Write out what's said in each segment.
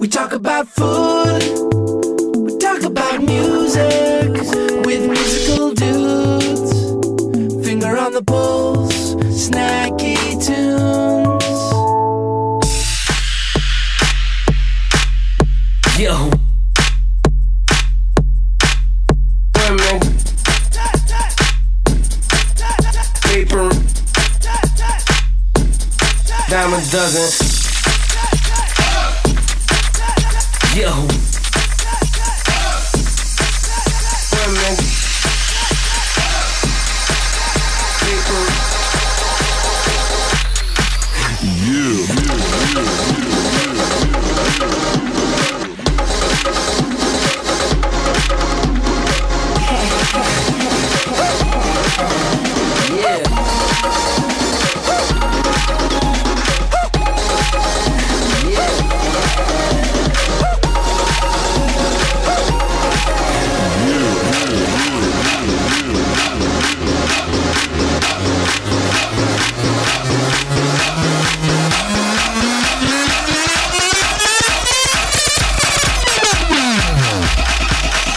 We talk about food, we talk about music, with musical dudes. Finger on the pulse, Snacky Tunes. Yo. Women. Paper. Dime a dozen. Yo. Women. Paper.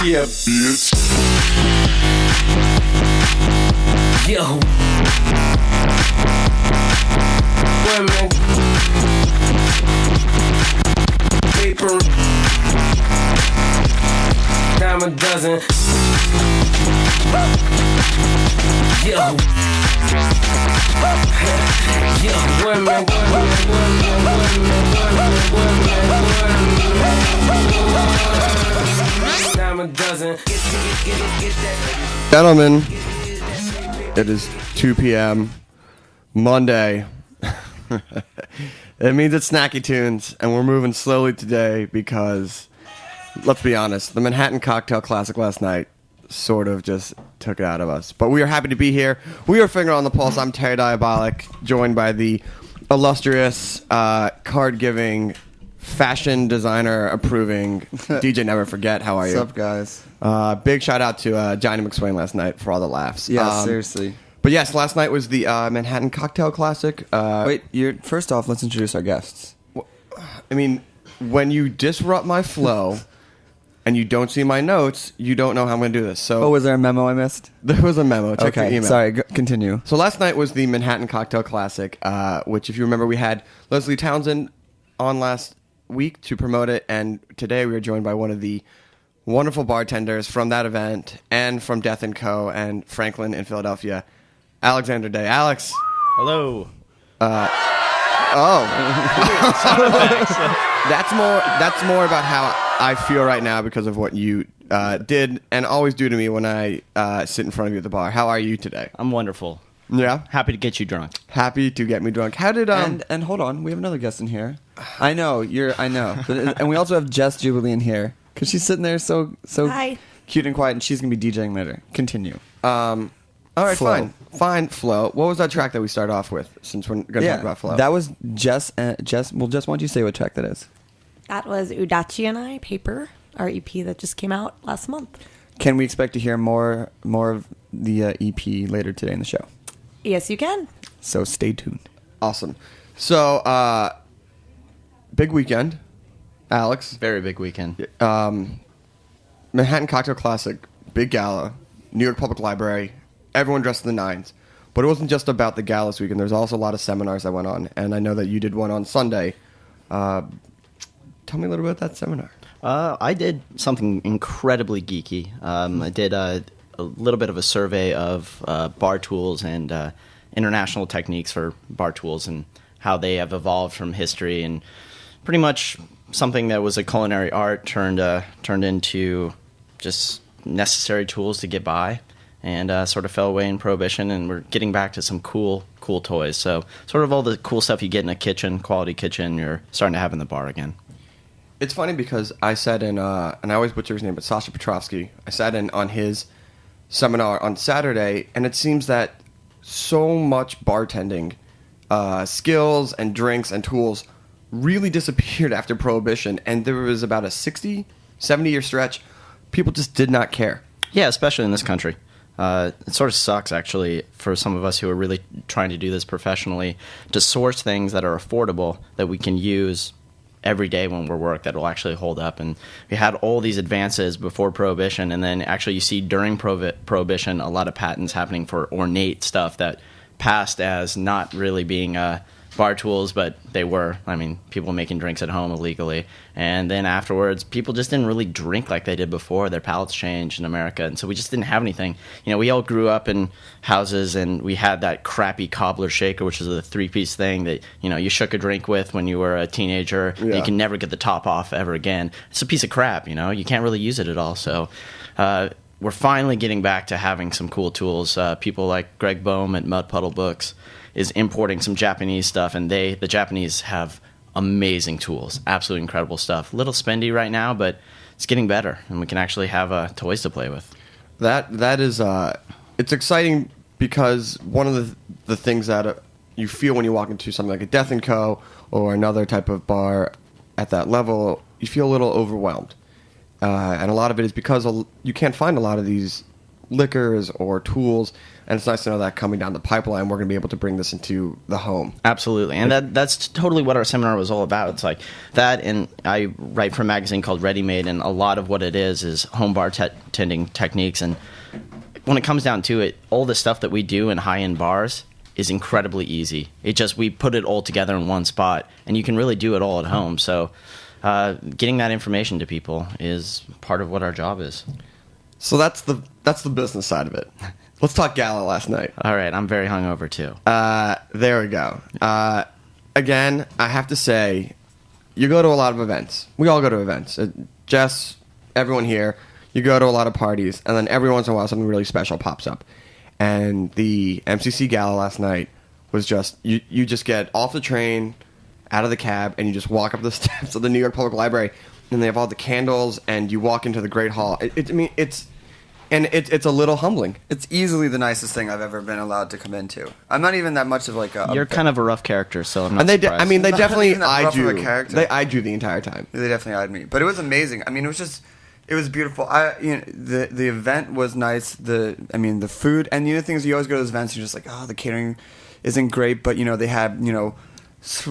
Yeah, bitch. Yo. Women. Paper. Dime a dozen. Yo. Yo, women. Gentlemen, it is 2 p.m. Monday. It means it's Snacky Tunes, and we're moving slowly today because, let's be honest, the Manhattan Cocktail Classic last night sort of just took it out of us. But we are happy to be here. We are Finger on the Pulse. I'm Terry Diabolic, joined by the illustrious, card-giving, fashion designer approving DJ Never Forget. How are you? What's up, guys? Big shout out to Johnny McSwain last night for all the laughs. Yeah, seriously. But yes, last night was the Manhattan Cocktail Classic. Wait, first off, let's introduce our guests. I mean, when you disrupt my flow and you don't see my notes, you don't know how I'm going to do this. So, was there a memo I missed? There was a memo. Check your email. Sorry, continue. So last night was the Manhattan Cocktail Classic, which, if you remember, we had Leslie Townsend on last week to promote it, and today we are joined by one of the wonderful bartenders from that event and from Death & Co. and Franklin in Philadelphia, Alexander Day. Alex. Hello. That's more about how I feel right now because of what you did and always do to me when I sit in front of you at the bar. How are you today? I'm wonderful. Yeah? Happy to get you drunk. Happy to get me drunk. How did And hold on, we have another guest in here. I know. But, and we also have Jess Jubilee in here because she's sitting there so Hi. cute and quiet, and she's gonna be DJing later. Continue. all right, Flow. fine, Flo. What was that track that we started off with? Since we're gonna talk about Flo, that was Jess. Jess, well, Jess, why don't you say what track that is? That was Udachi and I, Paper, our EP that just came out last month. Can we expect to hear more of the EP later today in the show? Yes, you can. So stay tuned. awesome. So, big weekend, Alex. Very big weekend. Manhattan Cocktail Classic, big gala, New York Public Library, everyone dressed in the nines. But it wasn't just about the gala this weekend. There's also a lot of seminars that went on, and I know that you did one on Sunday. Tell me a little bit about that seminar. I did something incredibly geeky. I did a little bit of a survey of bar tools and international techniques for bar tools and how they have evolved from history, and pretty much something that was a culinary art turned into just necessary tools to get by, and sort of fell away in Prohibition, and we're getting back to some cool toys. So sort of all the cool stuff you get in a kitchen, quality kitchen, you're starting to have in the bar again. It's funny because I sat in, and I always butcher his name, but Sasha Petrovsky. I sat in on his seminar on Saturday, and it seems that so much bartending skills and drinks and tools really disappeared after Prohibition, and there was about a 60, 70-year stretch. People just did not care. Yeah, especially in this country. It sort of sucks, actually, for some of us who are really trying to do this professionally, to source things that are affordable that we can use every day when we're work that will actually hold up. And we had all these advances before Prohibition, and then actually you see during Prohibition a lot of patents happening for ornate stuff that passed as not really being bar tools, but they were. I mean, people making drinks at home illegally. And then afterwards, people just didn't really drink like they did before. Their palates changed in America, and so we just didn't have anything. You know, we all grew up in houses, and we had that crappy cobbler shaker, which is a 3-piece thing that, you know, you shook a drink with when you were a teenager. Yeah. You can never get the top off ever again. It's a piece of crap, you know. You can't really use it at all. So we're finally getting back to having some cool tools. People like Greg Boehm at Mud Puddle Books is importing some Japanese stuff, and the Japanese have amazing tools, absolutely incredible stuff. A little spendy right now, but it's getting better, and we can actually have toys to play with. That is it's exciting because one of the things that you feel when you walk into something like a Death & Co. or another type of bar at that level, you feel a little overwhelmed. And a lot of it is because you can't find a lot of these liquors or tools, and it's nice to know that coming down the pipeline, we're going to be able to bring this into the home. Absolutely, and that's totally what our seminar was all about. It's like that, and I write for a magazine called Ready Made, and a lot of what it is home bartending techniques. And when it comes down to it, all the stuff that we do in high-end bars is incredibly easy. We put it all together in one spot, and you can really do it all at home. So getting that information to people is part of what our job is. So that's the business side of it. Let's talk gala last night. All right, I'm very hungover too. There we go. Again, I have to say, you go to a lot of events. We all go to events. Jess, everyone here, you go to a lot of parties, and then every once in a while something really special pops up. And the MCC gala last night was just, you just get off the train, out of the cab, and you just walk up the steps of the New York Public Library, and they have all the candles, and you walk into the Great Hall. It's a little humbling. It's easily the nicest thing I've ever been allowed to come into. I'm not even that much of like a... You're kind of a rough character, so I'm not And they surprised. they Not definitely even that eyed rough of you. a character. They eyed you the entire time. They definitely eyed me, but it was amazing. I mean, it was beautiful. The event was nice. The food, and the other thing is, you always go to those events, you're just like, oh, the catering isn't great, but they had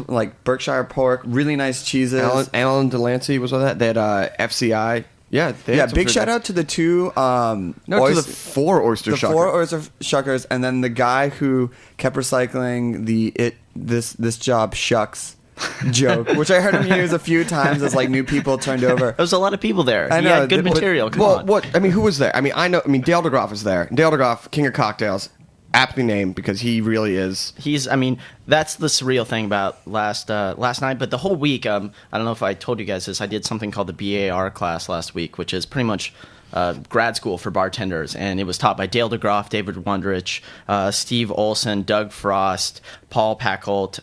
like Berkshire pork, really nice cheeses. Alan Delancey was on that. They had FCI. Yeah, Big shout out to the two. To the 4 oyster shuckers. The 4 oyster shuckers, and then the guy who kept recycling this job shucks joke, which I heard him use a few times as like new people turned over. There was a lot of people there. I He know, had good material. Come on. Who was there? I know. Dale DeGroff was there. Dale DeGroff, King of Cocktails, aptly named because he really is. That's the surreal thing about last night, but the whole week, I don't know if I told you guys this, I did something called the BAR class last week, which is pretty much grad school for bartenders, and it was taught by Dale DeGroff, David Wondrich, Steve Olson, Doug Frost, Paul Packolt,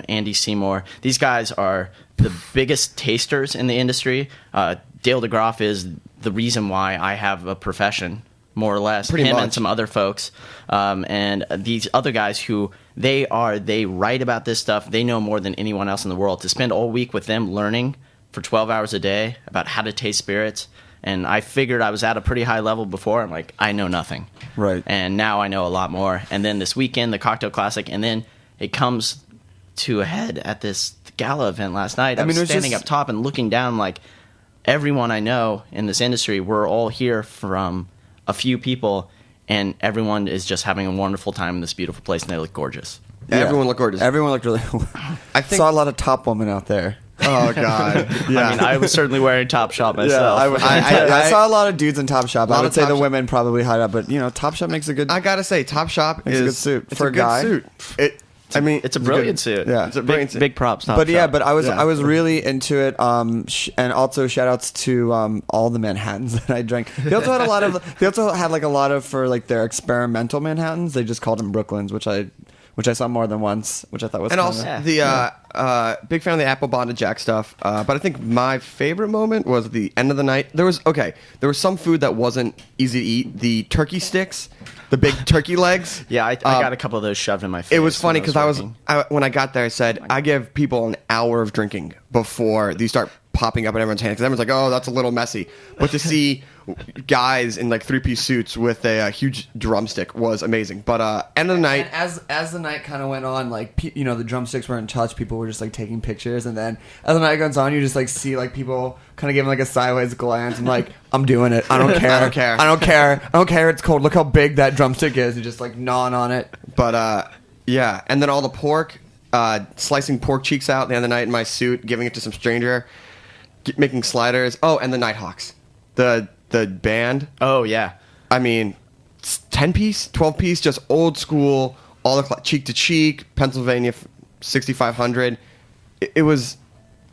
Andy Seymour. These guys are the biggest tasters in the industry. Dale DeGroff is the reason why I have a profession, more or less. Pretty him much. And some other folks, and these other guys who they write about this stuff. They know more than anyone else in the world. To spend all week with them learning for 12 hours a day about how to taste spirits, and I figured I was at a pretty high level before. I'm like, I know nothing, Right. and now I know a lot more. And then this weekend, the Cocktail Classic, and then it comes to a head at this gala event last night. I was standing up top and looking down, like everyone I know in this industry. We're all here from a few people, and everyone is just having a wonderful time in this beautiful place, and they look gorgeous. Yeah. Everyone looked gorgeous. Everyone looked really. I think. Saw a lot of top women out there. Oh God. Yeah. I was certainly wearing Top Shop myself. I saw a lot of dudes in Top Shop. lot I would of say Top the Shop. women probably hide up, but Top Shop makes a good. I gotta say, Top Shop It's is a good suit. It's For a a good guy. suit. It's a brilliant suit. Yeah. It's a brilliant suit. Big props, Top But Shop. yeah, but I was Yeah. I was really into it. And also shout outs to all the Manhattans that I drank. They also had a lot of. They also had like a lot of for like their experimental Manhattans. They just called them Brooklyns, which I saw more than once, which I thought was And kinda- also Yeah. big fan of the apple bonded jack stuff. But I think my favorite moment was the end of the night. There was some food that wasn't easy to eat. The turkey sticks, the big turkey legs. Yeah, I got a couple of those shoved in my face. It was funny when because working. when I got there, I said I give people an hour of drinking before these start popping up in everyone's hands because everyone's like, oh, that's a little messy. But to see guys in like 3-piece suits with a huge drumstick was amazing. But end of the night, And as the night kind of went on, like the drumsticks weren't touched. People were just like taking pictures, and then as the night goes on, you just like see like people kind of giving like a sideways glance and like, I'm doing it. I don't care. I don't care. I don't care. I don't care. It's cold. Look how big that drumstick is. And just like gnawing on it. but yeah, and then all the pork, slicing pork cheeks out the end of the night in my suit, giving it to some stranger, making sliders. Oh, and the Nighthawks, the band. Oh yeah. I mean, 10-piece, 12-piece, just old school, all the cheek to cheek, Pennsylvania 6500. It was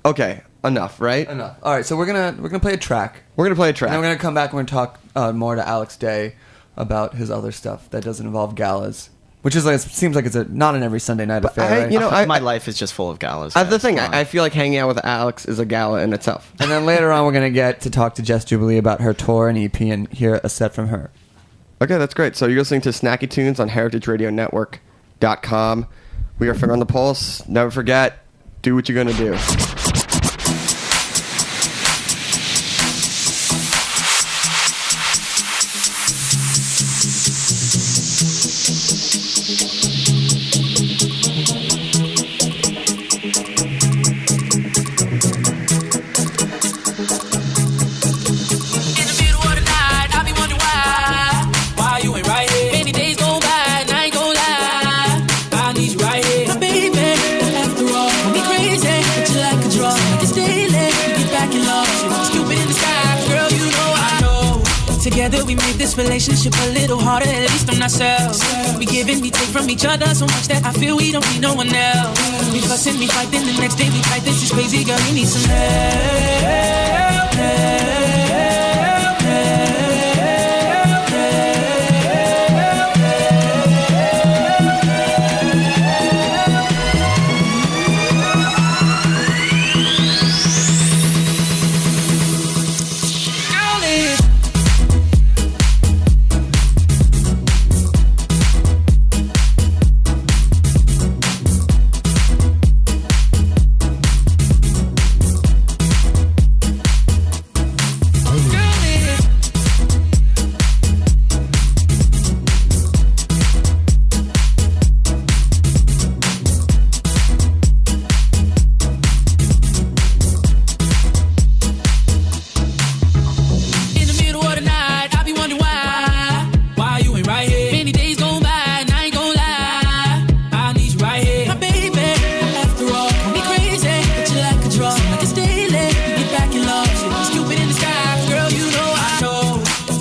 okay. Enough, right? Enough. All right. So we're gonna play a track. We're gonna play a track. And then we're gonna come back and we're gonna talk more to Alex Day about his other stuff that doesn't involve galas. Which is like, it seems like it's not an every Sunday night affair, right? My life is just full of galas. That's the guys. thing. Come on. I feel like hanging out with Alex is a gala in itself. And then later on, we're going to get to talk to Jess Jubilee about her tour and EP and hear a set from her. Okay, that's great. So you're listening to Snacky Tunes on heritageradionetwork.com. We are Finger on the Pulse. Never forget, do what you're going to do. Together we made this relationship a little harder, at least on ourselves. We give and we take from each other so much that I feel we don't need no one else. We fuss and we fight, then the next day we fight. This is crazy, girl, you need some help, help, help.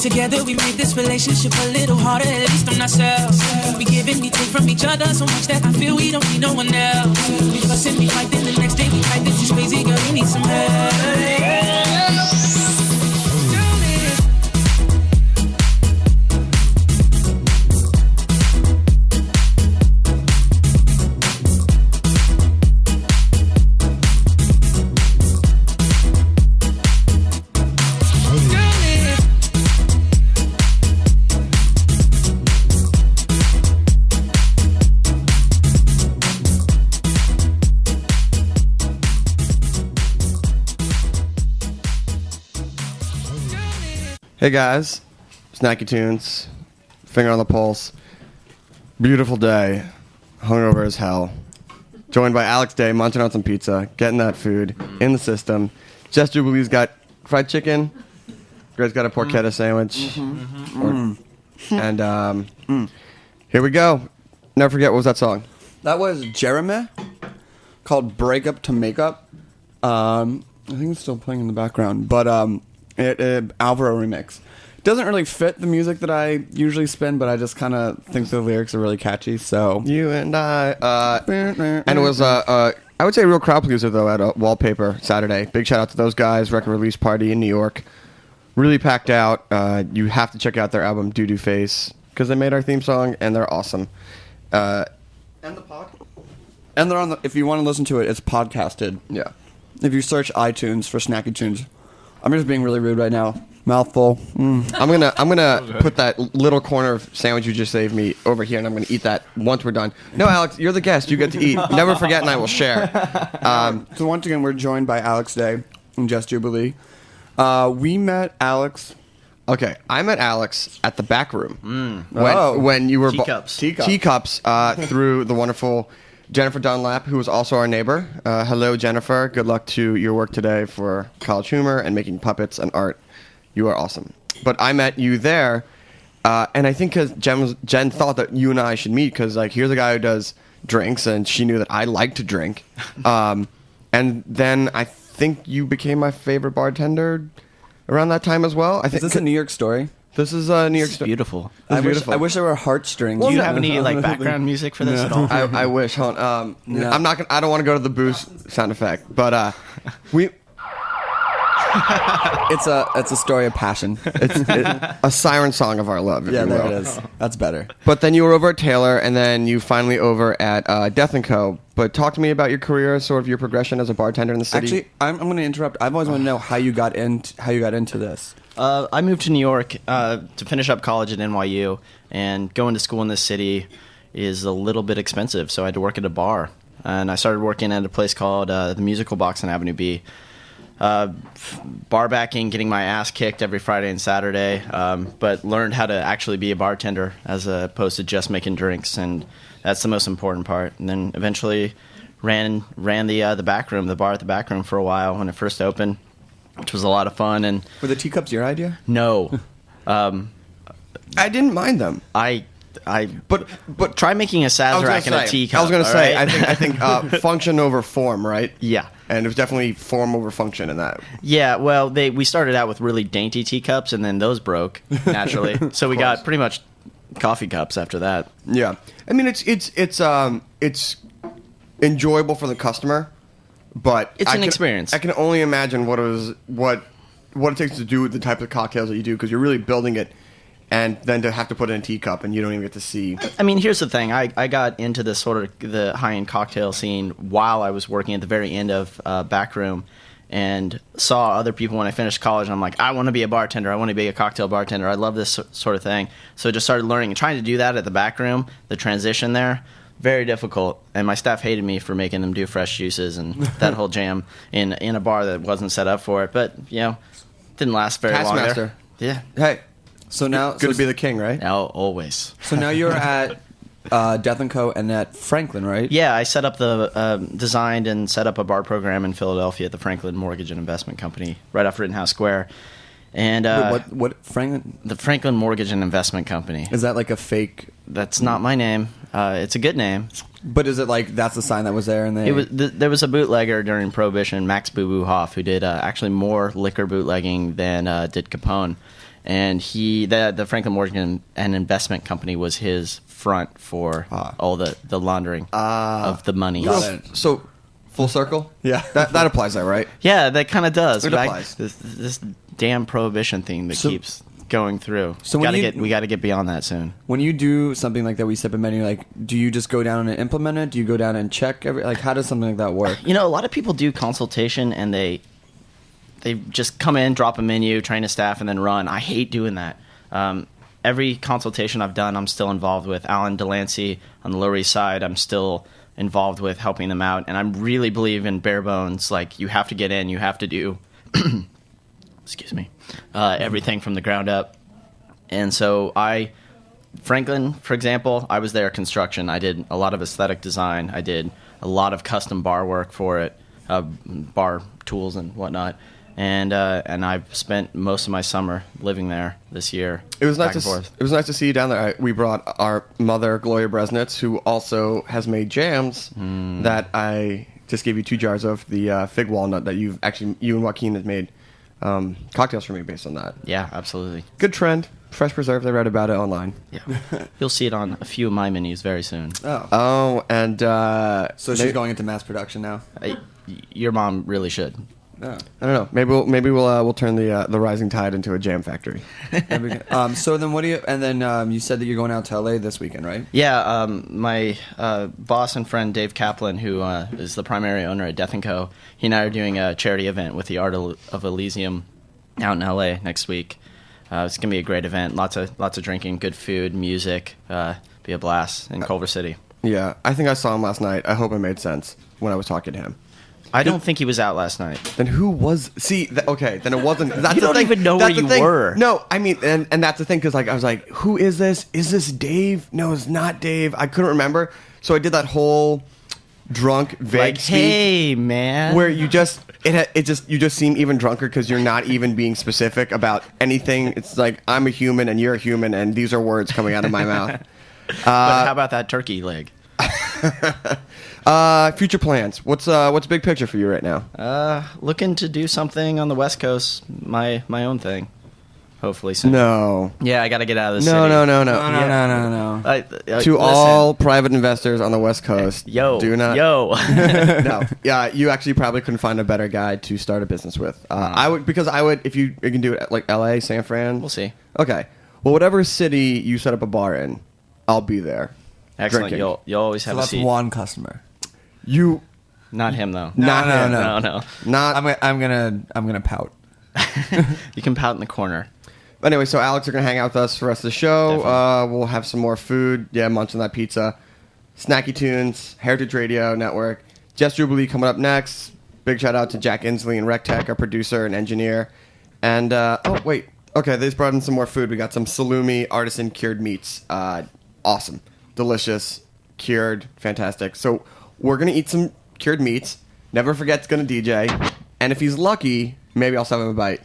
Together we made this relationship a little harder, at least on ourselves. We give and we take from each other so much that I feel we don't need no one else. We fuss and we fight, then the next day we fight. This is crazy, girl, you need some help. Hey guys, Snacky Tunes, Finger on the Pulse. Beautiful day, hungover as hell. Joined by Alex Day, munching on some pizza, getting that food in the system. Jess Jubilee's got fried chicken. Greg's got a porchetta sandwich. And here we go. Never forget, what was that song? That was Jeremy, called Break Up to Make Up. I think it's still playing in the background, but Alvaro remix. Doesn't really fit the music that I usually spin, but I just kind of think the lyrics are really catchy. So You and I. And it was, I would say, a real crowd pleaser, though, at Wallpaper Saturday. Big shout out to those guys. Record release party in New York. Really packed out. You have to check out their album, Doo Doo Face, because they made our theme song, and they're awesome. And the pod? and they're on the. If you want to listen to it, it's podcasted. Yeah. If you search iTunes for Snacky Tunes, I'm just being really rude right now. Mouthful. I'm gonna put that little corner of sandwich you just saved me over here, and I'm gonna eat that once we're done. No, Alex, you're the guest. You get to eat. Never forget, and I will share. So once again, we're joined by Alex Day. and Just Jubilee. We met Alex. Okay, I met Alex at the back room Oh. when you were Teacups. through the wonderful Jennifer Dunlap, who was also our neighbor. Hello, Jennifer. Good luck to your work today for College Humor and making puppets and art. You are awesome. But I met you there, and I think because Jen thought that you and I should meet because like here's a guy who does drinks, and she knew that I like to drink. And then I think you became my favorite bartender around that time as well. I think Is this a New York story? This is a New York It's story. beautiful. I wish there were heartstrings. Do you have any like background music for this at all? I wish. Hold on. No. I'm not. I don't want to go to the boost sound effect, but we. It's a story of passion. It's a siren song of our love. If Yeah, you there will. it is. That's better. But then you were over at Taylor, and then you finally over at Death and Co. But talk to me about your career, sort of your progression as a bartender in the city. Actually, I'm going to interrupt. I've always wanted to know how you got into this. I moved to New York to finish up college at NYU, and going to school in this city is a little bit expensive, so I had to work at a bar. And I started working at a place called the Musical Box on Avenue B. Bar backing, getting my ass kicked every Friday and Saturday, but learned how to actually be a bartender as opposed to just making drinks, and that's the most important part. And then eventually ran the back room, the bar at the back room for a while when it first opened, which was a lot of fun. And Were the teacups your idea? no, I didn't mind them. but try making a Sazerac in a teacup. I was going to all say. right? I think function over form, right? Yeah. And it was definitely form over function in that. Yeah, well, we started out with really dainty teacups, and then those broke naturally. So we got pretty much coffee cups after that. Yeah, I mean it's enjoyable for the customer, but It's an experience. I can only imagine what it takes to do the type of cocktails that you do because you're really building it, and then to have to put it in a teacup and you don't even get to see. I mean, here's the thing. I got into this sort of the high-end cocktail scene while I was working at the very end of Backroom, and saw other people when I finished college, and I'm like, I want to be a bartender. I want to be a cocktail bartender. I love this sort of thing. So I just started learning and trying to do that at the Backroom, the transition there. Very difficult, and my staff hated me for making them do fresh juices and that whole jam in a bar that wasn't set up for it. But, didn't last very long there. Taskmaster. Yeah. Hey, So now, good to be the king, right? Oh, always. So now you're at Death and Co. and at Franklin, right? Yeah, I set up designed and set up a bar program in Philadelphia at the Franklin Mortgage and Investment Company, right off Rittenhouse Square. And Wait, what Franklin? the Franklin Mortgage and Investment Company. Is that like a fake? That's not my name. It's a good name. But is it like that's the sign that was there? And they There was a bootlegger during Prohibition, Max Boo Boo Hoff, who did actually more liquor bootlegging than did Capone. And the Franklin Mortgage and Investment Company was his front for all the laundering of the money. Got it. So full circle. Yeah. that applies, there, right? Yeah, that kind of does. It applies. This damn prohibition thing that So- keeps going through. So we when got to get beyond that soon. When you do something like that, we sip a menu. Like, do you just go down and implement it? Do you go down and check how does something like that work? A lot of people do consultation and they just come in, drop a menu, train a staff, and then run. I hate doing that. Every consultation I've done, I'm still involved with. Alan Delancey on the Lower East Side, I'm still involved with helping them out. And I really believe in bare bones. Like, you have to get in, you have to do excuse me, everything from the ground up. And so Franklin, for example, I was there construction. I did a lot of aesthetic design. I did a lot of custom bar work for it, bar tools and whatnot. And I've spent most of my summer living there this year. It was nice back and forth. It was nice to see you down there. We brought our mother, Gloria Bresnitz, who also has made jams that I just gave you 2 jars of. The fig walnut that you and Joaquin have made cocktails for me based on that. Yeah, absolutely. Good trend. Fresh preserved. I read about it online. Yeah, you'll see it on a few of my menus very soon. Oh, and So she's going into mass production now. Your mom really should. Oh. I don't know. Maybe we'll turn the Rising Tide into a jam factory. So then what do you? And then you said that you're going out to LA this weekend, right? Yeah, my boss and friend Dave Kaplan, who is the primary owner at Death & Co., he and I are doing a charity event with the Art of Elysium out in LA next week. It's going to be a great event. Lots of drinking, good food, music. Be a blast in Culver City. Yeah, I think I saw him last night. I hope it made sense when I was talking to him. I don't think he was out last night. Then who was? See, okay, then it wasn't. That's You the don't thing. even know That's where the you thing. were. No, I mean, and that's the thing because like I was like, who is this? Is this Dave? No, it's not Dave. I couldn't remember, so I did that whole drunk vague Like, speak hey, man. where you just you just seem even drunker because you're not even being specific about anything. It's like I'm a human and you're a human, and these are words coming out of my mouth. But how about that turkey leg? Future plans. What's big picture for you right now? Looking to do something on the West Coast, my own thing. Hopefully soon. No. Yeah, I got to get out of the No, city. no, no, No, no. no. To listen. all private investors on the West Coast, Yo, do not. yo. No, yeah, you actually probably couldn't find a better guy to start a business with. I would if you can do it at like L.A., San Fran. We'll see. Okay, well, whatever city you set up a bar in, I'll be there. Excellent. Drinking. You'll always So have a that's seat. one customer. You Not him though. not him. No. Not. I'm gonna pout. You can pout in the corner. But anyway, so Alex are gonna hang out with us for the rest of the show. Definitely. We'll have some more food. Yeah, munch on that pizza. Snacky Tunes, Heritage Radio Network, Jubilee coming up next. Big shout out to Jack Inslee and RecTech, our producer and engineer. And oh wait, okay, they just brought in some more food. We got some salumi artisan cured meats. Awesome, delicious, cured, fantastic. So we're gonna eat some cured meats. Never forget's gonna DJ, and if he's lucky, maybe I'll sell him a bite.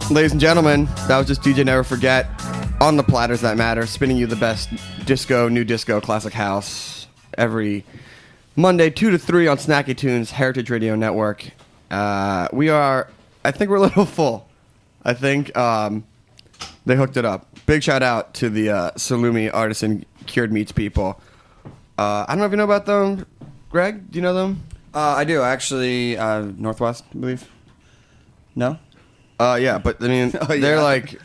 Ladies and gentlemen, that was just DJ Never Forget on the Platters That Matter, spinning you the best disco, new disco, classic house every Monday, 2 to 3 on Snacky Tunes, Heritage Radio Network. I think we're a little full. I think they hooked it up. Big shout out to the Salumi Artisan Cured Meats people. I don't know if you know about them. Greg, do you know them? I do, actually. Northwest, I believe. No? Yeah, but I mean, they're like,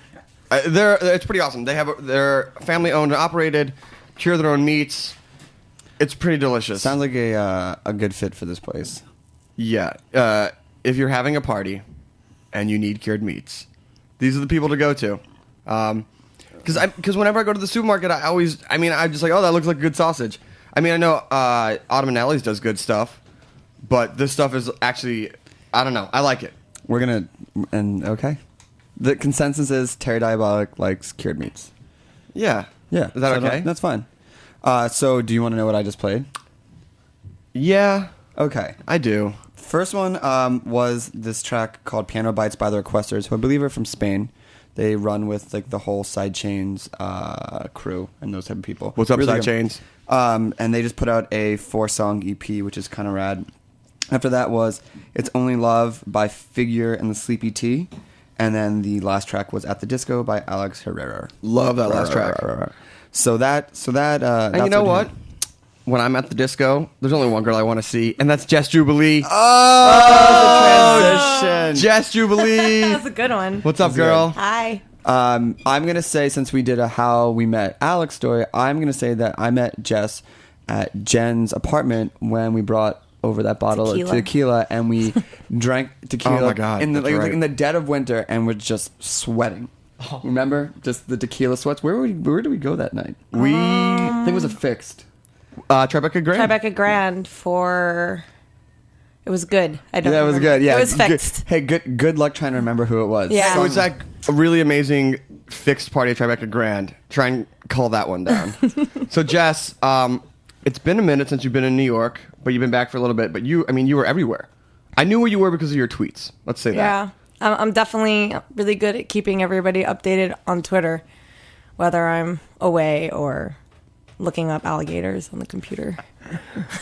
it's pretty awesome. They're family owned and operated, cure their own meats. It's pretty delicious. Sounds like a good fit for this place. Yeah, if you're having a party and you need cured meats, these are the people to go to. Because whenever I go to the supermarket, I'm just like, oh, that looks like good sausage. I mean, I know Autumn & Ellie's does good stuff, but this stuff is actually, I don't know, I like it. Okay. The consensus is Terry Diabolic likes cured meats. Yeah. Yeah. Is that okay? That's fine. So do you want to know what I just played? Yeah. Okay. I do. First one was this track called Piano Bites by the Requesters, who I believe are from Spain. They run with like the whole Sidechains crew and those type of people. What's up, really Sidechains? And they just put out a 4-song EP, which is kind of rad. After that was It's Only Love by Figure and the Sleepy Tea. And then the last track was At the Disco by Alex Herrera. Love that last track. So that. And you know what? When I'm at the disco, there's only one girl I want to see, and that's Jess Jubilee. Oh, transition. Jess Jubilee. That was a good one. What's up, girl? Hi. I'm going to say, since we did a How We Met Alex story, I'm going to say that I met Jess at Jen's apartment when we brought over that bottle of tequila, and we drank tequila oh my God, in the right. in the dead of winter, and we're just sweating. Oh. Remember? Just the tequila sweats. Where did we go that night? I think it was a fixed. Tribeca Grand. Tribeca Grand for... It was good. It was good. Yeah, it was fixed. Good luck trying to remember who it was. Yeah. So it's like a really amazing fixed party at Tribeca Grand. Try and call that one down. So Jess, it's been a minute since you've been in New York, but you've been back for a little bit. But you were everywhere. I knew where you were because of your tweets. Let's say that. Yeah. I'm definitely really good at keeping everybody updated on Twitter, whether I'm away or looking up alligators on the computer.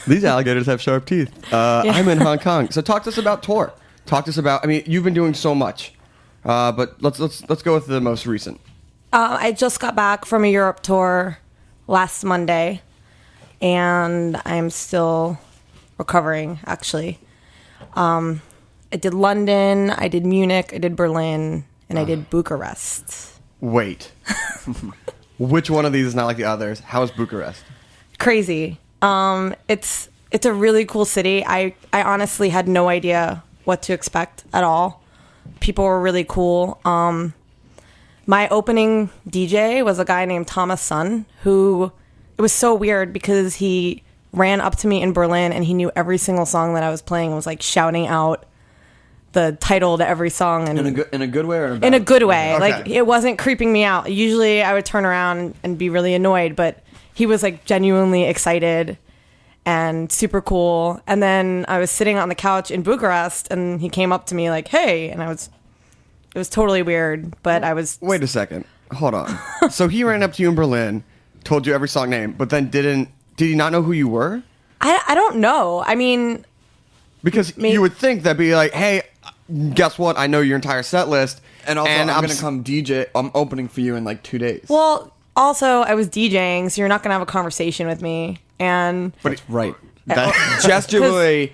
These alligators have sharp teeth. I'm in Hong Kong. So talk to us about tour. Talk to us about, I mean, you've been doing so much. But let's go with the most recent. I just got back from a Europe tour last Monday, and I'm still recovering, actually. I did London, I did Munich, I did Berlin, and I did Bucharest. Wait. Which one of these is not like the others? How is Bucharest? Crazy. It's a really cool city. I honestly had no idea what to expect at all. People were really cool. My opening DJ was a guy named Thomas Sun, who, it was so weird because he ran up to me in Berlin and he knew every single song that I was playing and was like shouting out the title to every song. And In a good way or in a bad in a good way. Okay. Like, it wasn't creeping me out. Usually I would turn around and be really annoyed, but he was like genuinely excited and super cool. And then I was sitting on the couch in Bucharest and he came up to me like, hey, and it was totally weird, but I was... Wait a second. Hold on. So he ran up to you in Berlin, told you every song name, but then did he not know who you were? I don't know. I mean... Because you would think that'd be like, hey, guess what? I know your entire set list. And also, I'm going to come DJ. I'm opening for you in like 2 days. Well, also, I was DJing, so you're not going to have a conversation with me. And... That's right. Jess Jubilee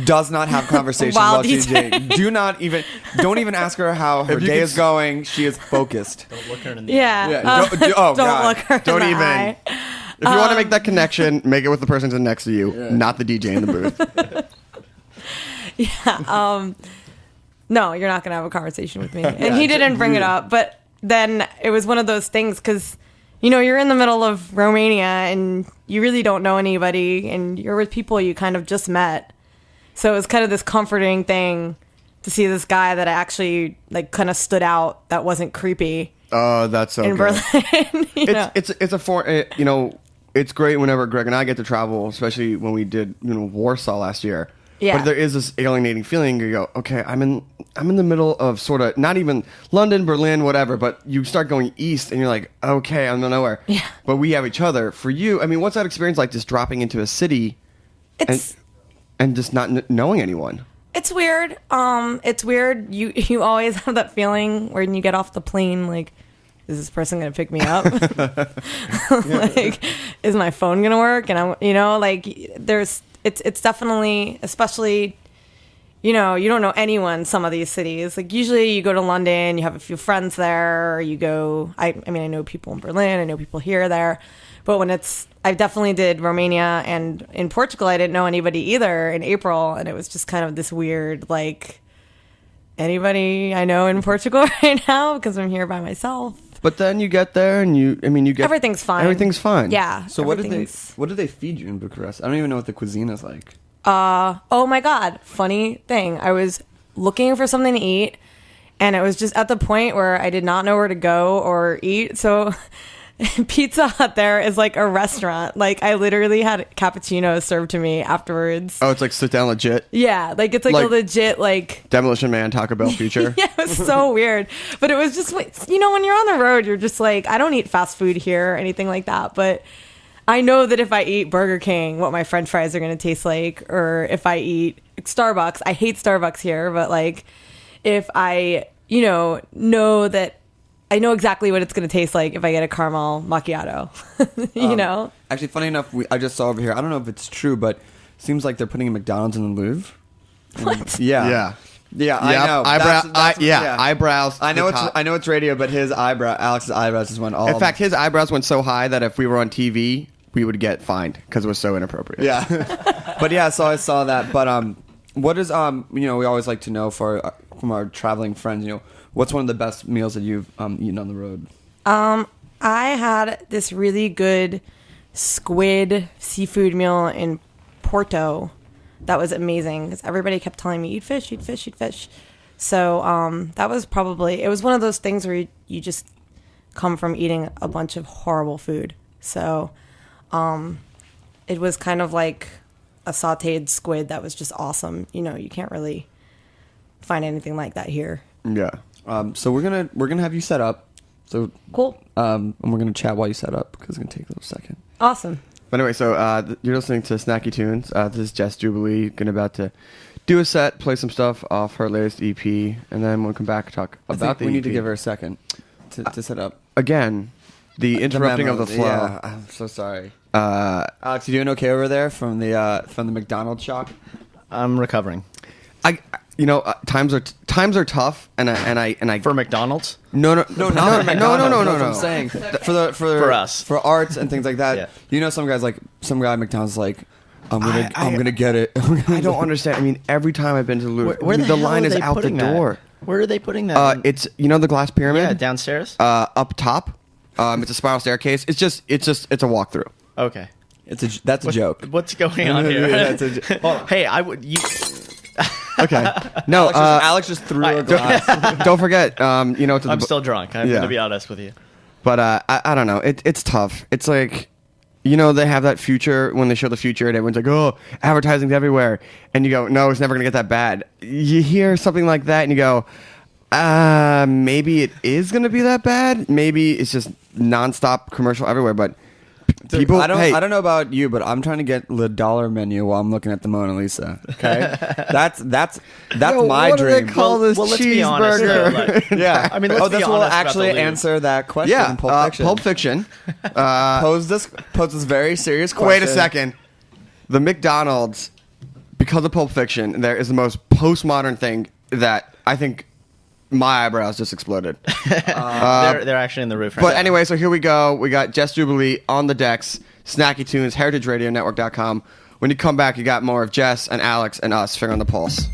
does not have conversations While while DJing. Don't even ask her how her day is going. She is focused. Don't look her in the yeah. Oh, Don't God. look her Don't in the even. eye. If you want to make that connection, make it with the person sitting next to you, not the DJ in the booth. No, you're not going to have a conversation with me. And he didn't bring it up. But then it was one of those things because, you know, you're in the middle of Romania and you really don't know anybody and you're with people you kind of just met. So it was kind of this comforting thing to see this guy that I actually like kind of stood out that wasn't creepy Oh, that's so in good. Berlin. You know, it's great whenever Greg and I get to travel, especially when we did, Warsaw last year. Yeah. But there is this alienating feeling. You go, okay, I'm in the middle of sort of not even London, Berlin, whatever. But you start going east, and you're like, okay, I'm nowhere. Yeah. But we have each other. For you, I mean, what's that experience like? Just dropping into a city, and just not knowing anyone. It's weird. It's weird. You always have that feeling when you get off the plane, like, is this person gonna pick me up? Like, is my phone gonna work? And it's definitely, especially, you don't know anyone. Some of these cities, like usually you go to London, you have a few friends there. Or you go. I know people in Berlin. I know people here, there. But when I definitely did Romania and in Portugal, I didn't know anybody either in April. And it was just kind of this weird, like, anybody I know in Portugal right now because I'm here by myself. But then you get there and you get... Everything's fine. Everything's fine. Yeah. So what did they feed you in Bucharest? I don't even know what the cuisine is like. Oh my God. Funny thing. I was looking for something to eat and it was just at the point where I did not know where to go or eat. So Pizza Hut there is like a restaurant. Like I literally had cappuccinos served to me afterwards. Oh, it's like sit down legit. Yeah. Like it's like a legit like... Demolition Man Taco Bell feature. Yeah, it was so weird. But it was just, when you're on the road, you're just like, I don't eat fast food here or anything like that. But I know that if I eat Burger King, what my French fries are going to taste like. Or if I eat Starbucks, I hate Starbucks here. But like, if I, know that I know exactly what it's going to taste like if I get a caramel macchiato, know? Actually, funny enough, I just saw over here, I don't know if it's true, but it seems like they're putting a McDonald's in the Louvre. What? Yeah. Yeah. I know. Eyebrows. I know it's radio, but Alex's eyebrows just went all... In fact, his eyebrows went so high that if we were on TV, we would get fined because it was so inappropriate. Yeah. But yeah, so I saw that. But what is, we always like to know from our traveling friends, what's one of the best meals that you've eaten on the road? I had this really good squid seafood meal in Porto that was amazing because everybody kept telling me, eat fish, eat fish, eat fish. So that was probably, it was one of those things where you just come from eating a bunch of horrible food. So it was kind of like a sauteed squid that was just awesome. You can't really find anything like that here. Yeah. So we're gonna have you set up. So Cool. and we're gonna chat while you set up because it's gonna take a little second. Awesome. But anyway, so you're listening to Snacky Tunes. This is Jess Jubilee, gonna about to do a set, play some stuff off her latest EP, and then we'll come back and talk I about think the we EP. need to give her a second to set up. Again, the interrupting of the flow. Yeah, I'm so sorry. Alex, you doing okay over there from the McDonald's shock? I'm recovering. Times are tough, and I For McDonald's? no, Not for no. McDonald's, that's what I'm saying for us. for arts and things like that. Yeah. You know, some guy at McDonald's is like, I'm gonna get it. I don't understand. I mean, every time I've been to Louvre, the line is out the door. Where are they putting that? It's the glass pyramid. Yeah, downstairs. Up top. It's a spiral staircase. It's a walkthrough. Okay. That's a joke. What's going on here? Hey, I would you. Okay. No, Alex just threw a glass. don't forget. I'm still drunk. I'm Yeah. going to be honest with you. But I don't know. It's tough. It's like, they have that future when they show the future, and everyone's like, "Oh, advertising's everywhere," and you go, "No, it's never gonna get that bad." You hear something like that, and you go, maybe it is gonna be that bad. Maybe it's just nonstop commercial everywhere, but. People, I don't know about you, but I'm trying to get the dollar menu while I'm looking at the Mona Lisa. Okay, that's Yo, my what do dream. they call this let's be honest. cheeseburger? Though, like, Yeah, I mean, let's be this will honest about actually the Louvre. answer that question. Yeah, in Pulp Fiction. Pulp Fiction. Posed this very serious question. Wait a second. The McDonald's, because of Pulp Fiction, there is the most postmodern thing that I think my eyebrows just exploded. They're actually in the roof right But now. anyway, so here we go. We got Jess Jubilee on the decks, Snacky Tunes, heritageradionetwork.com. When you come back, you got more of Jess and Alex and us finger on the pulse.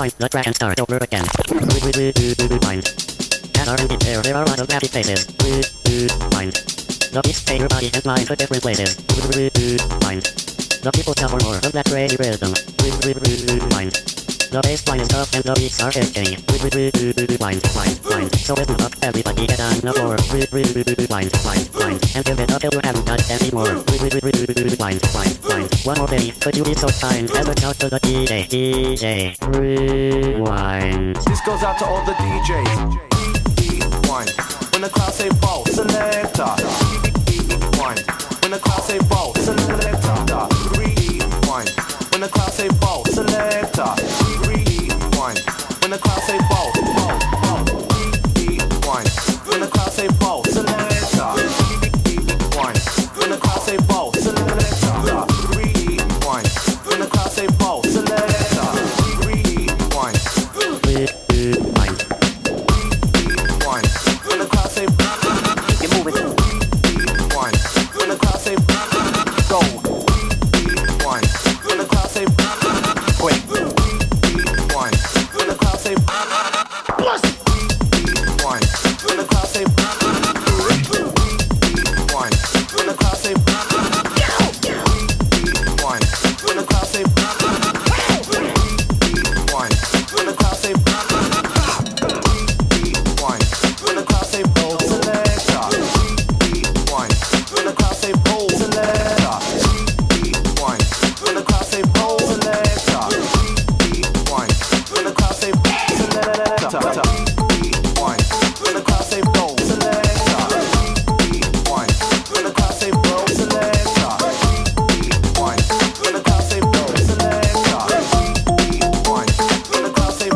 Rewind the track and start over again. Rewind. As are in there are autographic faces. Rewind. The beats stay your body and mind to different places. Rewind. The people suffer more of that crazy rhythm. Rewind. The bass line is tough and the beats are hitting. Wind. So listen up, everybody get on the floor. Wind. And give it up till you haven't got any more. Wind. One more day, could you be so kind as to shout to the DJ? Rewind. This goes out to all the DJs. Rewind. When the crowd say ball, selector. Rewind. When the crowd say ball, selector. Rewind. When the crowd say ball, selector. Rewind. When the crowd say ball, rewind. When the crowd say ball, selector. Rewind. When the crowd say ball, selector. Rewind. When the crowd say ball, selector. Rewind. Rewind. Rewind. When the crowd say keep it moving. Rewind. When the crowd say go. Rewind. When the crowd say quick. Rewind. When the crowd say bust. Rewind. When the crowd say rewind. When the crowd say rewind. When the crowd say rewind. When the crowd say rewind. When the crowd say bold selector. Rewind. When the crowd say bold selector. Rewind. When the crowd say bold selector. Rewind. When the crowd say selector. Rewind. When the crowd say bold selector. Rewind. When the crowd say bold selector. Rewind. When the crowd say bold selector. Rewind. When the crowd say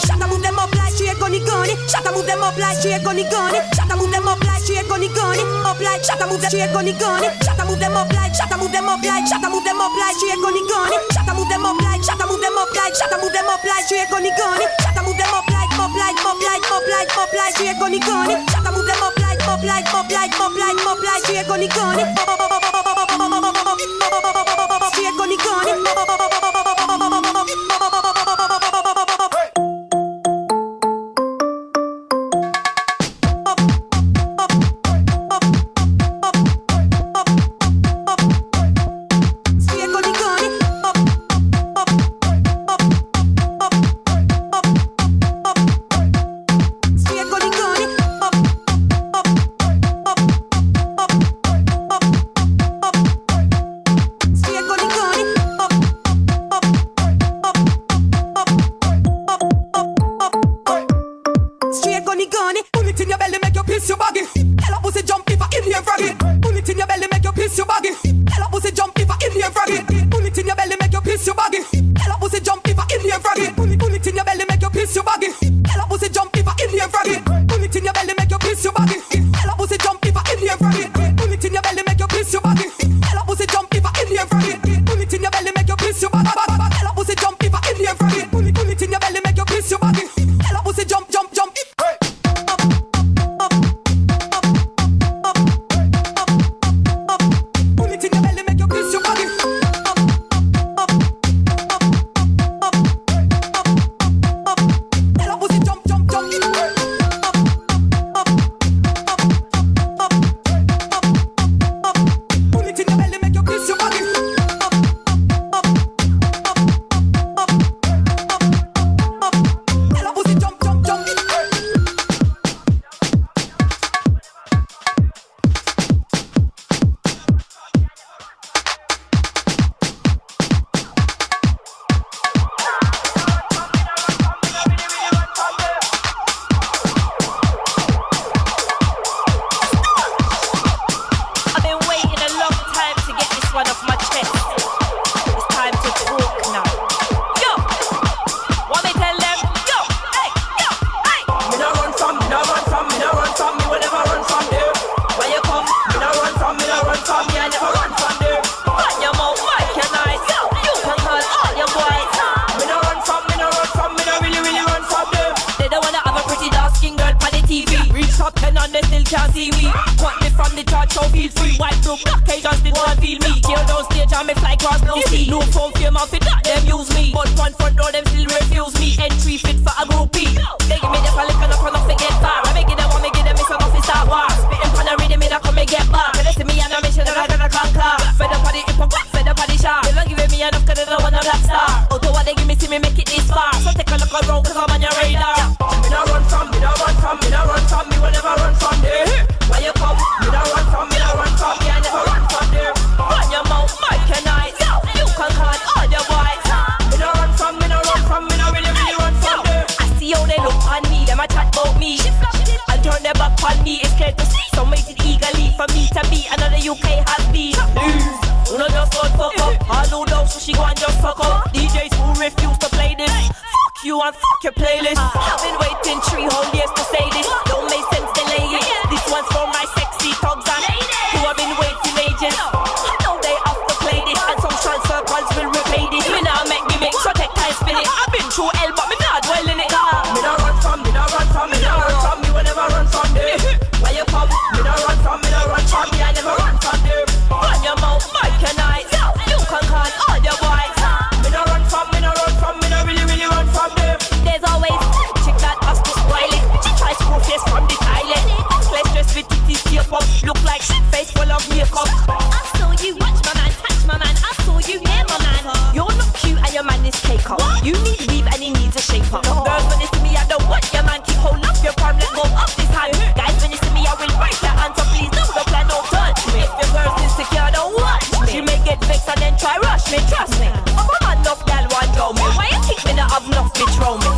Shut move them up like she a gunny. Shut move them up like she a gunny. Shut move them up like she a gunny. Up like shut move that she a gunny. Shut move them up like shut move them up like shut move them up like she a gunny. Shut move them up like shut move them up like shut move them up like she a gunny. Shut move them up like she a gunny. Shut move them up like she a gunny. She a gunny. can't see me. Want me from the church, so feel free. White blue blockade, just did not feel me. Tear down stage and me fly cross no sea. No phone fear, mouth it, that them use me. But one front door, them still be fit for a groupie. They give me the panic and I cannot forget far. I make it up, I make it up, it's an office start war. Spitting pan and reading me, I come and get back. When they see me on a mission, I gotta conquer. Fed up on the hip hop, fed up on the sharp. They don't give me enough, cause they don't want a rap star. Although what they give me, see me make it this far. So take a look around, cause I'm on your radar. Me don't run from, me don't run from, me don't run from, me will never run from there. Where you come, me don't run from, me don't run from, me I never run from there. Run your mouth, Mike and I, you can call all your boys. Me don't run from, me don't run from, me don't really run from there. I see how they look on me, them a chat about me. I'll turn their back on me, it's clear to see. So waited eagerly for me to be another UK has been. Who not just got fuck up, all who know so she go and just fuck up. DJs who refuse to play this, fuck you and fuck your playlist. I've been waiting 3 whole years to say this, don't make sense delay it. This one's for my sexy thugs and who have been waiting ages. I know they have to play this and some transfer calls will repay this. Me now make me so take time spin it. I've been through hell but me not dwell in it. Me don't run from, me don't run from, me don't run from, me will never run from there. Where you come, me don't run from, me don't run from, me I never run from there. Run your mouth, Mike and I, you can call all your boys. Me don't run from, me don't run from, me don't really run from there. There's always chick that has to spoil it. She tries screw face from the toilet. Flesh dressed with titties tape up, look like shit face full of makeup. I saw you watch my man, touch my man, I saw you near my man. You're not cute and your man is cake up. You need weave and he needs a shape up. Girls when they see me I don't want your man, keep hold up your palm, let go of this hand. Guys when you see me I will break your hands, so please don't plan, don't touch me. If your girl's insecure don't watch me. She may get vexed and then try rush me, trust me. I'm a man enough gal want know me. Why you think me not have enough bitch round me?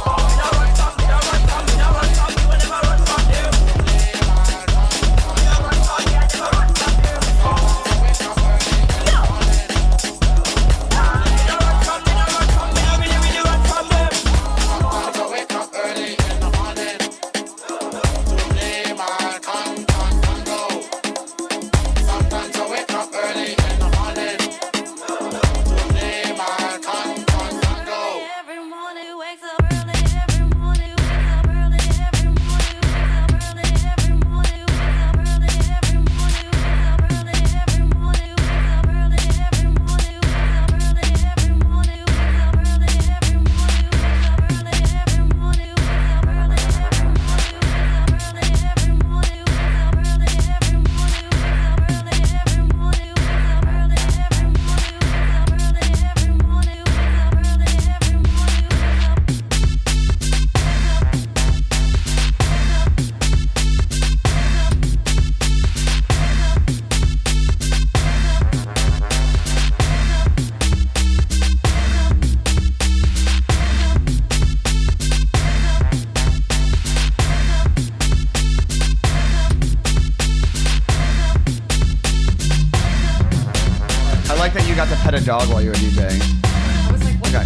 Pet a dog while you were DJing. I was like, what? Okay.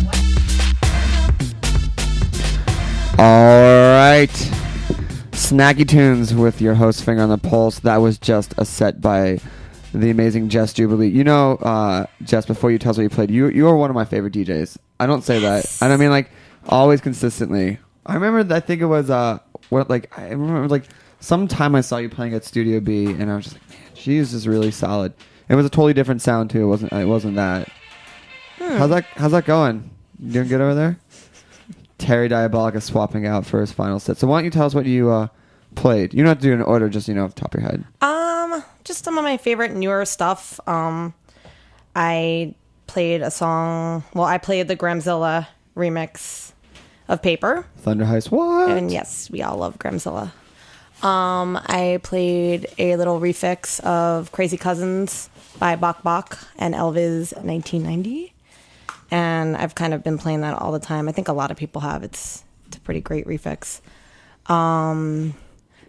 All right. Snacky Tunes with your host Finger on the Pulse. That was just a set by the amazing Jess Jubilee. You know, Jess, before you tell us what you played, you are one of my favorite DJs. I don't say that. And I mean, like, always consistently. I remember, I think it was, I remember, like, sometime I saw you playing at Studio B, and I was just like, man, she is just really solid. It was a totally different sound too. It wasn't that. How's that going? You doing good over there? Terry Diabolic is swapping out for his final set. So why don't you tell us what you played? You don't have to do it in order, just off the top of your head. Just some of my favorite newer stuff. I played a song. Well, I played the Gramzilla remix of Paper. Thunder Heist. What? And yes, we all love Gramzilla. I played a little refix of Crazy Cousins by Bok Bok and Elvis 1990. And I've kind of been playing that all the time. I think a lot of people have. It's a pretty great refix.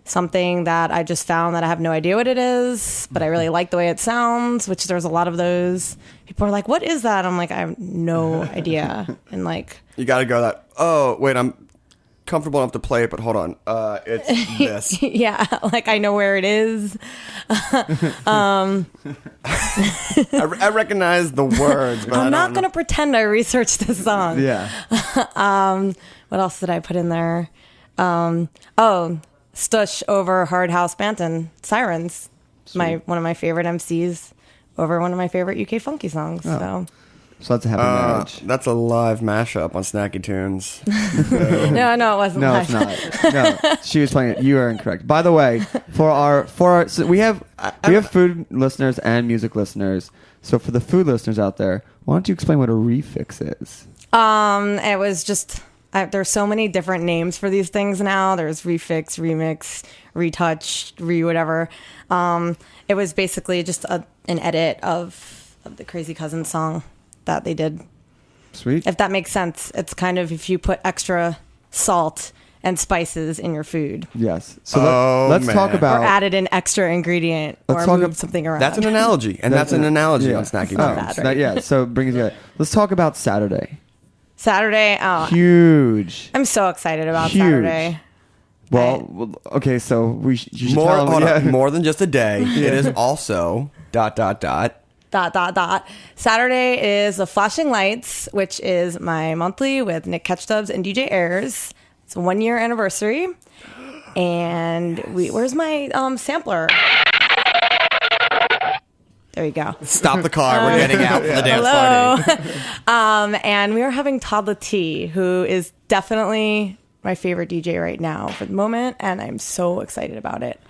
Something that I just found that I have no idea what it is, but I really like the way it sounds, which there's a lot of those. People are like, what is that? I'm like, I have no idea. And like... You gotta go that, oh, wait, I'm comfortable enough to play it, but hold on. It's this. Yeah, like I know where it is. I recognize the words, but I'm not going to pretend I researched this song. Yeah. What else did I put in there? Stush over Hard House Banton, Sirens. One of my favorite MCs over one of my favorite UK funky songs. Oh. So So that's a happy marriage. That's a live mashup on Snacky Tunes. No, it wasn't. No, live. it's not. No, she was playing it. You are incorrect. By the way, for our so we have food listeners and music listeners. So for the food listeners out there, why don't you explain what a refix is? It was just there's so many different names for these things now. There's refix, remix, retouch, whatever. It was basically just an edit of the Crazy Cousins song that they did. Sweet. If that makes sense. It's kind of if you put extra salt and spices in your food. Yes. So let's talk about... Or added an extra ingredient or moved something around. That's an analogy. And that's an analogy on Snacky Tunes. Right? Yeah, so bring it together. Let's talk about Saturday. Saturday. Oh, Huge. I'm so excited about Huge. Saturday. Well, okay, so you should tell them, more than just a day. It is also ... Saturday is the Flashing Lights, which is my monthly with Nick Ketchstubs and DJ Ayers. It's a 1-year anniversary. And where's my sampler? There you go. Stop the car. We're getting out for the dance party. And we are having Toddla T, who is definitely my favorite DJ right now for the moment. And I'm so excited about it.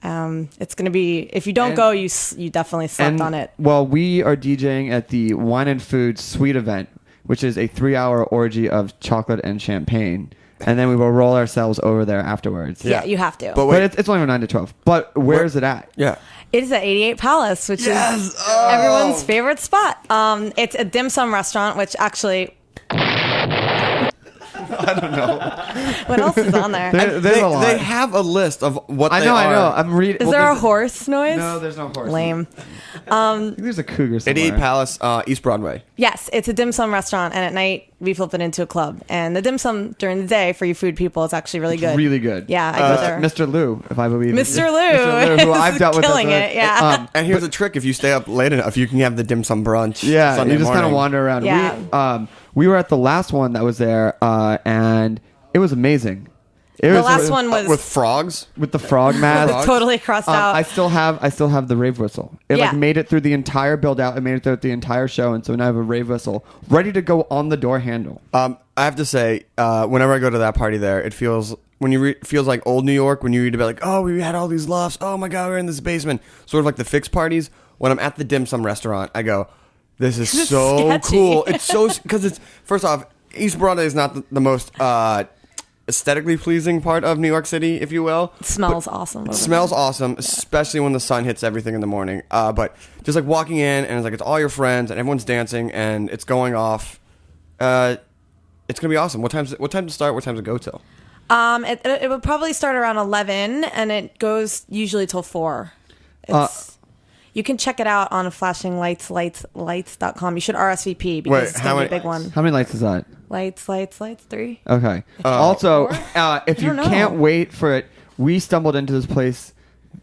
It's going to be, if you don't go, you definitely slept on it. Well, we are DJing at the Wine and Food Suite event, which is a 3-hour orgy of chocolate and champagne. And then we will roll ourselves over there afterwards. Yeah, you have to. But it's only from 9 to 12. But where is it at? Yeah. It is at 88 Palace, which is everyone's favorite spot. It's a dim sum restaurant, which actually... I don't know. What else is on there? There's a lot. They have a list of what they are. I know. I'm reading. Is there a horse noise? No, there's no horse. Lame. I think there's a cougar somewhere. 88 Palace, East Broadway. Yes, it's a dim sum restaurant, and at night we flip it into a club. And the dim sum during the day for you food people is actually really good. Really good. Yeah, I go there. Mr. Lou, if I believe. Mr. Lou, Mr. Lou, who I've dealt with, killing it. Yeah. And here's a trick: if you stay up late enough, you can have the dim sum brunch. Yeah, Sunday you just kind of morning. wander around. Yeah. We were at the last one that was there, and it was amazing. The last one was with frogs. with the frog mask. totally crossed out. I still have the rave whistle. It Yeah. made it through the entire build out. It made it through the entire show, and so now I have a rave whistle ready to go on the door handle. I have to say, whenever I go to that party there, it feels feels like old New York when you read about like, oh, we had all these lofts. Oh my God, we're in this basement. Sort of like the fixed parties. When I'm at the dim sum restaurant, I go, this is so sketchy. cool. It's so because it's first off, East Broadway is not the most aesthetically pleasing part of New York City, if you will. It smells awesome. It smells awesome, especially when the sun hits everything in the morning. But just like walking in and it's like it's all your friends and everyone's dancing and it's going off. It's gonna be awesome. What time to start? What time to go till? It would probably start around 11, and it goes usually till 4. You can check it out on flashinglightslights.com. You should RSVP because it's going to be a big one. How many lights is that? Lights, 3. Okay. Also, if you don't know. can't wait for it, we stumbled into this place.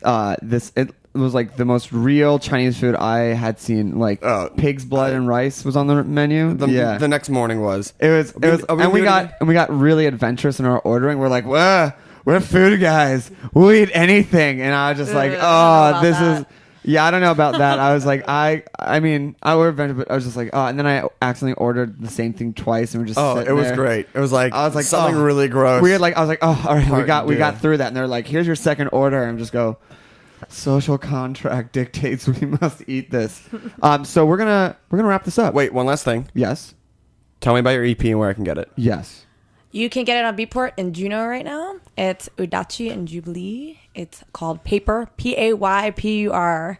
It was like the most real Chinese food I had seen. Like pig's blood and rice was on the menu. The next morning was. It was, and we got really adventurous in our ordering. We're like, whoa, we're food guys. We'll eat anything. And I was just like, oh, this is. Yeah, I don't know about that. I was like, I mean, I ordered adventure, but I was just like, oh, and then I accidentally ordered the same thing twice, and we're just it was there. great. It was like I was like something oh, really gross. Weird, like I was like, oh, all right, we got Yeah. through that, and they're like, here's your second order, and just go. Social contract dictates we must eat this. So we're gonna wrap this up. Wait, one last thing. Yes. Tell me about your EP and where I can get it. Yes. You can get it on Beatport in Juneau right now. It's Udachi and Jubilee. It's called Paper, Paypur.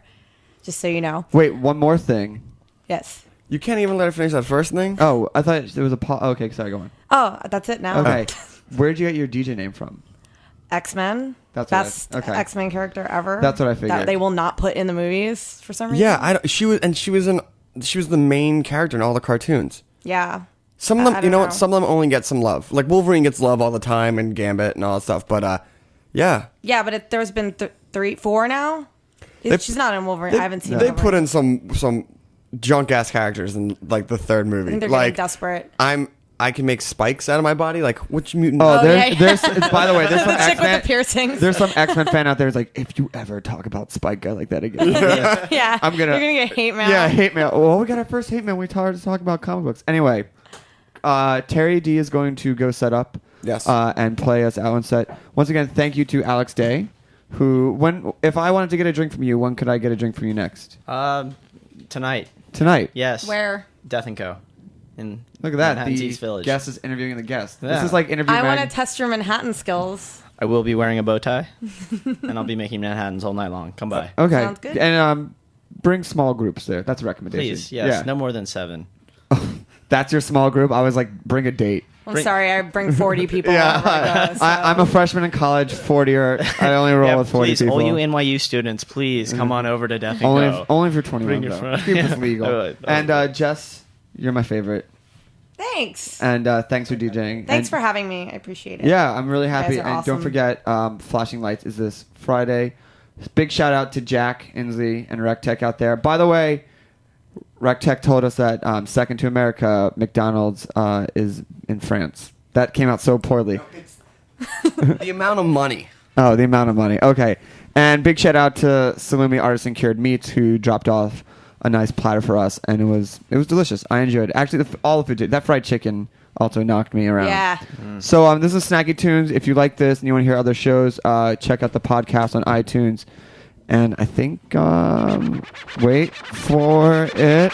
Just so you know. Wait, one more thing. Yes. You can't even let her finish that first thing. Oh, I thought there was a okay, sorry, go on. Oh, that's it now. Okay. Where'd you get your DJ name from? X-Men. That's best what X-Men character ever. That's what I figured. That they will not put in the movies for some reason. Yeah, she was the main character in all the cartoons. Yeah. Some of them, I don't what? Some of them only get some love. Like Wolverine gets love all the time, and Gambit and all that stuff. But yeah. Yeah, but there's been 4 now. She's not in Wolverine. I haven't seen. They Wolverine. put in some junk ass characters in like the third movie. I think they're like getting desperate. I'm I can make spikes out of my body. Like, which mutant? Oh, There's by the way, there's some The chick with the X-Men. piercings. There's some X-Men fan out there who's like, if you ever talk about Spike Guy like that again, Yeah. You're gonna get hate mail. Yeah, hate mail. Well, we got our first hate mail. We started to talk about comic books. Anyway, Terry D is going to go set up. Yes. And play us out on set. Once again, thank you to Alex Day, who, if I wanted to get a drink from you, when could I get a drink from you next? Tonight. Tonight. Yes. Where? Death and Co. In Look at that. Manhattan's The East Village. guest is interviewing the guest. Yeah. This is like interview. I want to test your Manhattan skills. I will be wearing a bow tie, and I'll be making Manhattans all night long. Come by. Okay. Sounds good. And bring small groups there. That's a recommendation. Please, yes. Yeah. No more than 7. That's your small group. I was like, bring a date. I'm sorry, I bring 40 people wherever I go. So. I'm a freshman in college. 40 or I only roll with 40 please, people. all you NYU students, please come on over to Death and Co. Only if you're 21. Bring your though. friend. Keep this legal. Alright. And Jess, you're my favorite. Thanks. And thanks for DJing. Thanks And- for having me. I appreciate it. Yeah, I'm really happy. guys And are don't awesome. forget, Flashing Lights is this Friday. Big shout out to Jack Inslee and RecTech out there. By the way, RecTech told us that second to America, McDonald's is in France. That came out so poorly. The amount of money. Oh, the amount of money. Okay. And big shout out to Salumi Artisan Cured Meats, who dropped off a nice platter for us, and it was delicious. I enjoyed it. Actually, all the food did. That fried chicken also knocked me around. Yeah. So this is Snacky Tunes. If you like this and you want to hear other shows, check out the podcast on iTunes. And I think, wait for it.